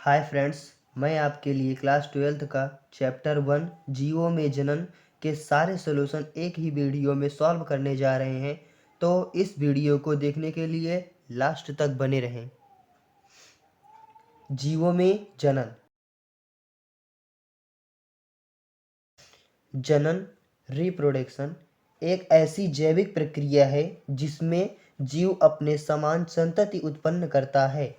Hi friends, मैं आपके लिए क्लास 12th का चैप्टर 1 जीवों में जनन के सारे सॉल्यूशन एक ही वीडियो में सॉल्व करने जा रहे हैं। तो इस वीडियो को देखने के लिए लास्ट तक बने रहें। जीवों में जनन। जनन रिप्रोडक्शन एक ऐसी जैविक प्रक्रिया है जिसमें जीव अपने समान संतति उत्पन्न करता है।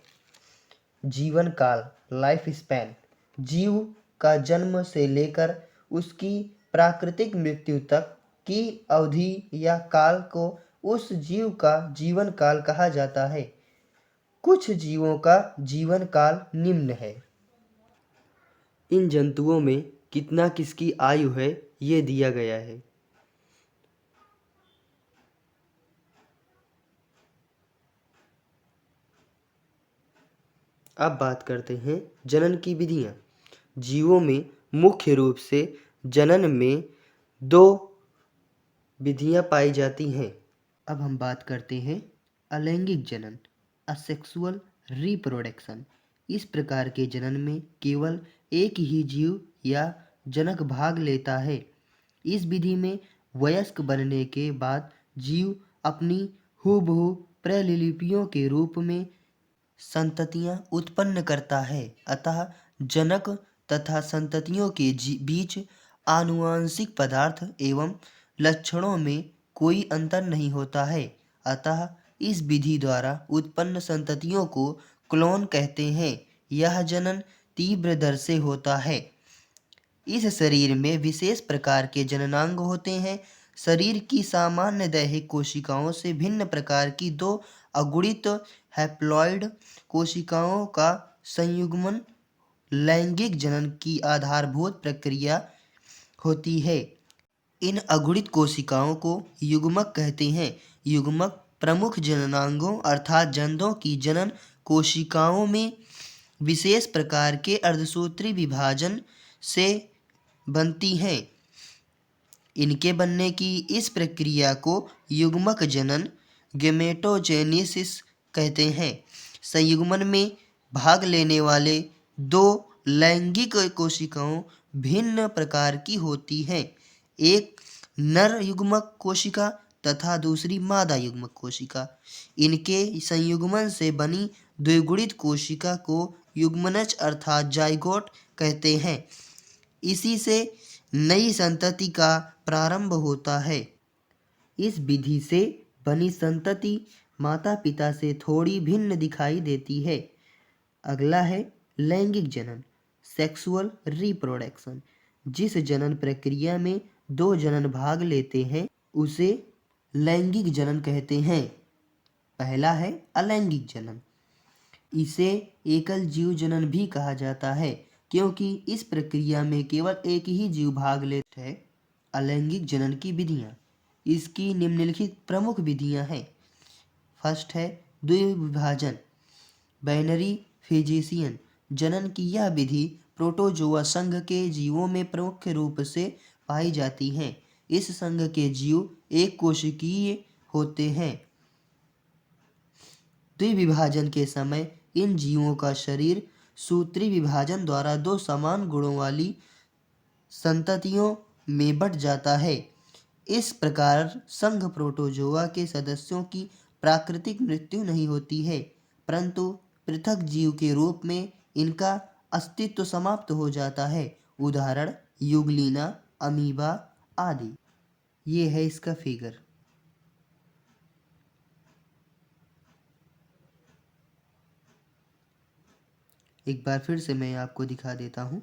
जीवन काल लाइफ स्पैन जीव का जन्म से लेकर उसकी प्राकृतिक मृत्यु तक की अवधि या काल को उस जीव का जीवन काल कहा जाता है। कुछ जीवों का जीवन काल निम्न है। इन जंतुओं में कितना किसकी आयु है ये दिया गया है। अब बात करते हैं जनन की विधियां। जीवों में मुख्य रूप से जनन में दो विधियां पाई जाती हैं। अब हम बात करते हैं अलैंगिक जनन, असेक्सुअल रिप्रोडक्शन। इस प्रकार के जनन में केवल एक ही जीव या जनक भाग लेता है। इस विधि में वयस्क बनने के बाद जीव अपनी हूबहू प्रतिलिपियों के रूप में संततियां उत्पन्न करता है। अतः जनक तथा संततियों के बीच आनुवंशिक पदार्थ एवं लक्षणों में कोई अंतर नहीं होता है। अतः इस विधि द्वारा उत्पन्न संततियों को क्लोन कहते हैं। यह जनन तीव्र दर से होता है। इस शरीर में विशेष प्रकार के जननांग होते हैं। शरीर की सामान्य दैहिक कोशिकाओं से भिन्न प्रकार की दो अगुणित हैप्लॉइड कोशिकाओं का संयुग्मन लैंगिक जनन की आधारभूत प्रक्रिया होती है। इन अगुणित कोशिकाओं को युग्मक कहते हैं। युग्मक प्रमुख जननांगों अर्थात जंतुओं की जनन कोशिकाओं में विशेष प्रकार के अर्धसूत्री विभाजन से बनती हैं। इनके बनने की इस प्रक्रिया को युग्मक जनन गेमेटोजेनेसिस कहते हैं। संयुग्मन में भाग लेने वाले दो लैंगिक कोशिकाओं भिन्न प्रकार की होती हैं। एक नर युग्मक कोशिका तथा दूसरी मादा युग्मक कोशिका। इनके संयुग्मन से बनी द्विगुणित कोशिका को युग्मनज अर्थात जाइगोट कहते हैं। इसी से नई संतति का प्रारंभ होता है। इस विधि से बनी संतति माता पिता से थोड़ी भिन्न दिखाई देती है। अगला है लैंगिक जनन, सेक्सुअल रिप्रोडक्शन। जिस जनन प्रक्रिया में दो जनन भाग लेते हैं उसे लैंगिक जनन कहते हैं। पहला है अलैंगिक जनन। इसे एकल जीव जनन भी कहा जाता है क्योंकि इस प्रक्रिया में केवल एक ही जीव भाग लेता है। अलैंगिक जनन की विधियां। इसकी निम्नलिखित प्रमुख विधियां हैं। फर्स्ट है द्विविभाजन, बाइनरी फिजिशियन। जनन की यह विधि प्रोटोजोआ संघ के जीवों में प्रमुख रूप से पाई जाती है। इस संघ के जीव एक कोशिकीय होते हैं। द्विविभाजन के समय इन जीवों का शरीर सूत्री विभाजन द्वारा दो समान गुणों वाली संततियों में बंट जाता है। इस प्रकार संघ प्रोटोजोआ के सदस्यों की प्राकृतिक मृत्यु नहीं होती है, परंतु पृथक जीव के रूप में इनका अस्तित्व समाप्त हो जाता है। उदाहरण यूग्लिना, अमीबा आदि। ये है इसका फिगर। एक बार फिर से मैं आपको दिखा देता हूँ।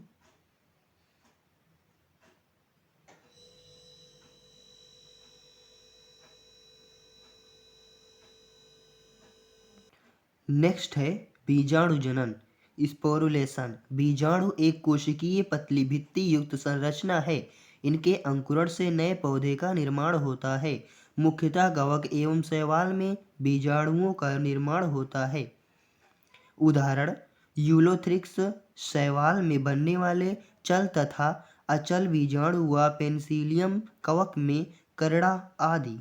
नेक्स्ट है बीजाणु जनन, स्पोरुलेशन। बीजाणु एक कोशिकीय पतली भित्ति युक्त संरचना है। इनके अंकुरण से नए पौधे का निर्माण होता है। मुख्यतः कवक एवं शैवाल में बीजाणुओं का निर्माण होता है। उदाहरण यूलोथ्रिक्स, शैवाल में बनने वाले चल तथा अचल बीजाणु व पेनिसिलियम कवक में करड़ा आदि।